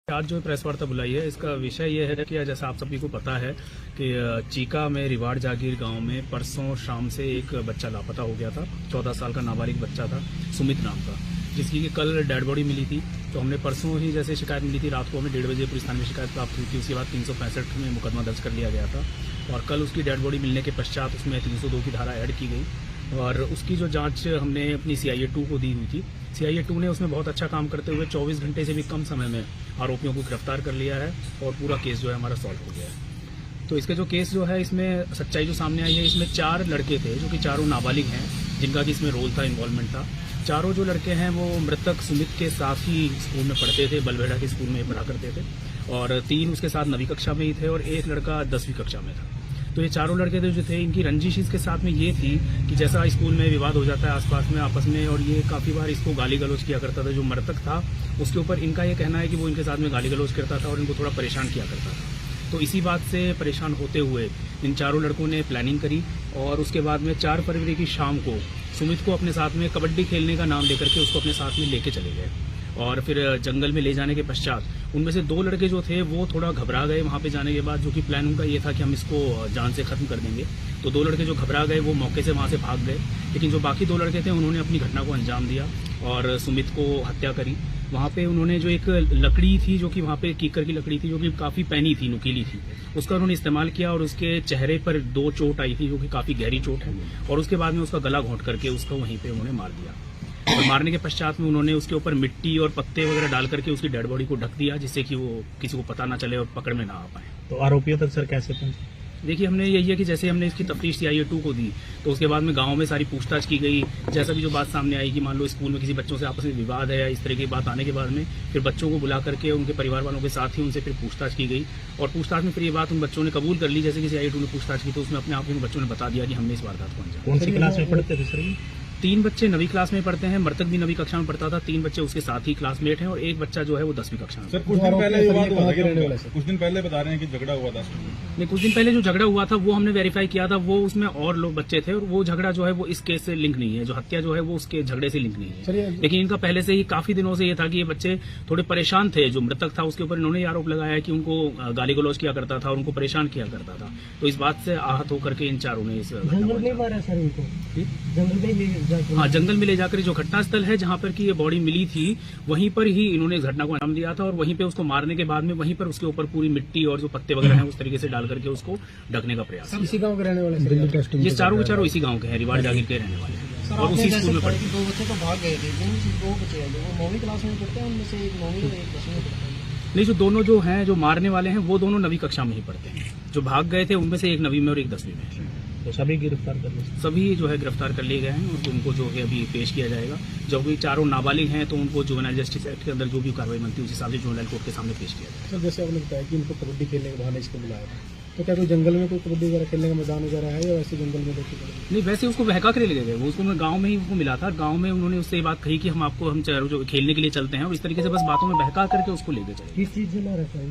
आज जो प्रेस वार्ता बुलाई है इसका विषय ये है कि जैसा आप सभी को पता है कि चीका में रिवाड़ जागीर गांव में परसों शाम से एक बच्चा लापता हो गया था। 14 साल का नाबालिग बच्चा था, सुमित नाम का, जिसकी कि कल डेड बॉडी मिली थी। तो हमने परसों ही जैसे शिकायत मिली थी, रात को हमें 1:30 बजे पुलिस थाने में शिकायत प्राप्त हुई थी। उसके बाद 365 में मुकदमा दर्ज कर लिया गया था और कल उसकी डेड बॉडी मिलने के पश्चात उसमें 302 की धारा ऐड की गई और उसकी जो जांच हमने अपनी CIA 2 को दी हुई थी। CIA 2 ने उसमें बहुत अच्छा काम करते हुए 24 घंटे से भी कम समय में आरोपियों को गिरफ्तार कर लिया है और पूरा केस जो है हमारा सॉल्व हो गया है। तो इसके जो केस जो है, इसमें सच्चाई जो सामने आई है, इसमें 4 लड़के थे जो कि चारों नाबालिग हैं, जिनका कि इसमें रोल था, इन्वॉल्वमेंट था। चारों जो लड़के हैं वो मृतक सुमित के साथ ही स्कूल में पढ़ते थे, बलबेड़ा के स्कूल में पढ़ा करते थे और 3 उसके साथ 9वीं कक्षा में ही थे और एक लड़का 10वीं कक्षा में था। तो ये चारों लड़के जो थे, इनकी रंजिश इसके साथ में ये थी कि जैसा स्कूल में विवाद हो जाता है आसपास में आपस में, और ये काफ़ी बार इसको गाली गलौज किया करता था। जो मृतक था उसके ऊपर इनका ये कहना है कि वो इनके साथ में गाली गलौज करता था और इनको थोड़ा परेशान किया करता था। तो इसी बात से परेशान होते हुए इन चारों लड़कों ने प्लानिंग करी और उसके बाद में 4 फरवरी की शाम को सुमित को अपने साथ में कबड्डी खेलने का नाम लेकर के उसको अपने साथ में लेके चले गए और फिर जंगल में ले जाने के पश्चात उनमें से 2 लड़के जो थे वो थोड़ा घबरा गए वहां पे जाने के बाद, जो कि प्लान उनका ये था कि हम इसको जान से खत्म कर देंगे। तो 2 लड़के जो घबरा गए वो मौके से वहां से भाग गए, लेकिन जो बाकी 2 लड़के थे उन्होंने अपनी घटना को अंजाम दिया और सुमित को हत्या करी। वहां पे उन्होंने जो एक लकड़ी थी, जो कि वहां पे कीकर की लकड़ी थी, जो कि काफी पैनी थी, नुकीली थी, उसका उन्होंने इस्तेमाल किया और उसके चेहरे पर 2 चोट आई थी, जो कि काफी गहरी चोट है, और उसके बाद में उसका गला घोंट करके उसको वहीं पे उन्होंने मार दिया। और मारने के पश्चात में उन्होंने उसके ऊपर मिट्टी और पत्ते वगैरह डाल करके उसकी डेड बॉडी को ढक दिया, जिससे कि वो किसी को पता ना चले और पकड़ में ना आ पाए। तो आरोपियों तक सर कैसे पहुंचे? देखिए, हमने यही है कि जैसे हमने इसकी तफ्तीश CIA 2 को दी तो उसके बाद में गांव में सारी पूछताछ की गई। जैसा भी जो बात सामने आई कि मान लो स्कूल में किसी बच्चों से आपस में विवाद है या इस तरह की बात आने के बाद में फिर बच्चों को बुला करके उनके परिवार वालों के साथ ही उनसे फिर पूछताछ की गई और पूछताछ में फिर ये बात उन बच्चों ने कबूल कर ली। जैसे कि CIA 2 ने पूछताछ की तो उसमें अपने आप उन बच्चों ने बता दिया कि हमने इस वारदात को अंजाम। कौन सी क्लास में पढ़ते थे सर? 3 बच्चे 9वीं क्लास में पढ़ते हैं, मृतक भी 9वीं कक्षा में पढ़ता था। 3 बच्चे उसके साथ ही क्लासमेट हैं और एक बच्चा जो है वो 10वीं कक्षा में। सर कुछ दिन पहले ये बात हुआ था, कुछ दिन पहले बता रहे हैं कि झगड़ा हुआ था। नहीं, कुछ दिन पहले जो झगड़ा हुआ था वो हमने वेरीफाई किया था, वो उसमें और लोग बच्चे थे और वो झगड़ा जो है वो इस केस से लिंक नहीं है। जो हत्या जो है वो उसके झगड़े से लिंक नहीं है, लेकिन इनका पहले से ही काफी दिनों से ये था कि ये बच्चे थोड़े परेशान थे। जो मृतक था उसके ऊपर इन्होंने आरोप लगाया कि उनको गाली गलौज किया करता था और उनको परेशान किया करता था। तो इस बात से आहत होकर के इन चारों ने इस जंगल में ले जाकर जो घटनास्थल है जहां पर की ये बॉडी मिली थी वहीं पर ही इन्होंने इस घटना को अंजाम दिया था और वहीं पे उसको मारने के बाद में वहीं पर उसके ऊपर पूरी मिट्टी और जो पत्ते वगैरह हैं उस तरीके से डाल करके उसको ढकने का प्रयास। इसी गांव के रहने वाले ये चारों के चारों इसी गांव के हैं, रिवाड़ जागीर के रहने वाले हैं और उसी स्कूल में पढ़े। 2 बच्चे तो भाग गए थे, जिनमें से 2 बच्चे हैं जो 9वीं क्लास में पढ़ते हैं, उनमें से एक 9वीं और एक 10वीं में पढ़ता है। नहीं, जो दोनों जो हैं जो मारने वाले हैं वो दोनों 9वीं कक्षा में ही पढ़ते हैं। जो भाग गए थे उनमें से एक 9वीं में और एक 10वीं में। तो सभी गिरफ्तार कर लिए? सभी जो है गिरफ्तार कर लिए गए हैं और उनको जो है अभी पेश किया जाएगा। जब भी चारों नाबालिग हैं तो उनको जुवेनाइल जस्टिस एक्ट के अंदर जो भी कार्रवाई बनती है उस हिसाब से जुवेनाइल कोर्ट के सामने पेश किया जाएगा। सर जैसे आपने बताया कि इनको कबड्डी खेलने के बहाने इसको बुलाया था, तो क्या कोई जंगल में कोई कबड्डी वगैरह खेलने का मैदान वगैरह है या वैसे जंगल में देखिए? नहीं, वैसे उसको बहका कर ले गए। वो उसको गांव में ही उसको मिला था। गांव में उन्होंने उससे ये बात कही कि हम जो खेलने के लिए चलते हैं और इस तरीके से बस बातों में बहका करके उसको लेके चले। किस चीज से मारा था?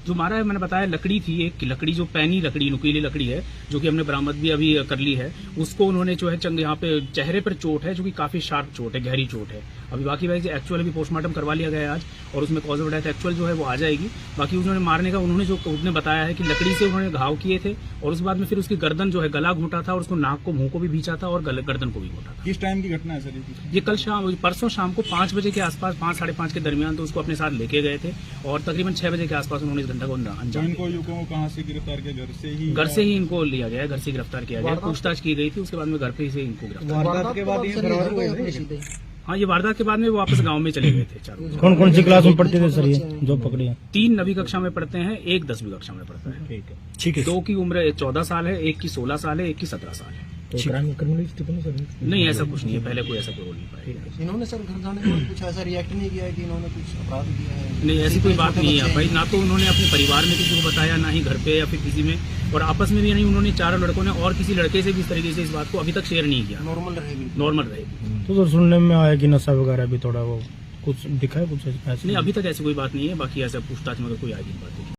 जो मारा है मैंने बताया लकड़ी थी, एक लकड़ी जो पैनी लकड़ी, नुकीली लकड़ी है, जो कि हमने बरामद भी अभी कर ली है। उसको उन्होंने जो है यहाँ पे चेहरे पर चोट है जो कि काफी शार्प चोट है, गहरी चोट है। अभी बाकी भाई एक्चुअल अभी पोस्टमार्टम करवा लिया गया है आज और उसमें कॉज ऑफ डेथ एक्चुअल जो है वो आ जाएगी। बाकी उन्होंने मारने का उन्होंने बताया है कि लकड़ी से उन्होंने घाव किए थे और उस बाद में फिर उसकी गर्दन जो है गला घोंटा था और उसको नाक को मुंह को भी भींचा था और गर्दन को भी घोंटा था। किस टाइम की घटना है सर? ये कल शाम, परसों शाम को 5 बजे के आसपास, 5 साढ़े 5 के दरमियान तो उसको अपने साथ लेके गए थे और तकरीबन 6 बजे के आसपास उन्होंने इस घटना को अंजाम। इनको युवकों को कहाँ से गिरफ्तार किया? घर से ही इनको लिया गया, घर से गिरफ्तार किया गया। पूछताछ की गई थी, उसके बाद में घर पे से इनको गिरफ्तार। वारदात के बाद ये हाँ, ये वारदात के बाद में वो वापस गांव में चले गए थे चारों। कौन कौन सी क्लास में पढ़ते थे सर ये जो पकड़े हैं? 3 9वीं कक्षा में पढ़ते हैं, एक 10वीं कक्षा में पढ़ता है। ठीक है। 2 की उम्र 14 साल है, एक की 16 साल है, एक की 17 साल है। तो नहीं, ऐसा कुछ नहीं है, पहले कोई ऐसा कोई रोल नहीं पाया। इन्होंने सर घर जाने के बाद कुछ ऐसा रिएक्ट नहीं किया कि इन्होंने कुछ अपराध किया है? नहीं, ऐसी कोई बात नहीं है भाई। ना तो उन्होंने अपने परिवार में किसी को बताया, ना ही घर पे या फिर किसी में, और आपस में भी नहीं। उन्होंने चारों लड़कों ने और किसी लड़के से भी इस तरीके से इस बात को अभी तक शेयर नहीं किया। नॉर्मल रहेगी। तो सुनने में आया कि नशा वगैरह भी थोड़ा वो कुछ दिखा है, कुछ ऐसा? नहीं, अभी तक ऐसी कोई बात नहीं है। बाकी ऐसा पूछताछ में कोई आएगी बात नहीं।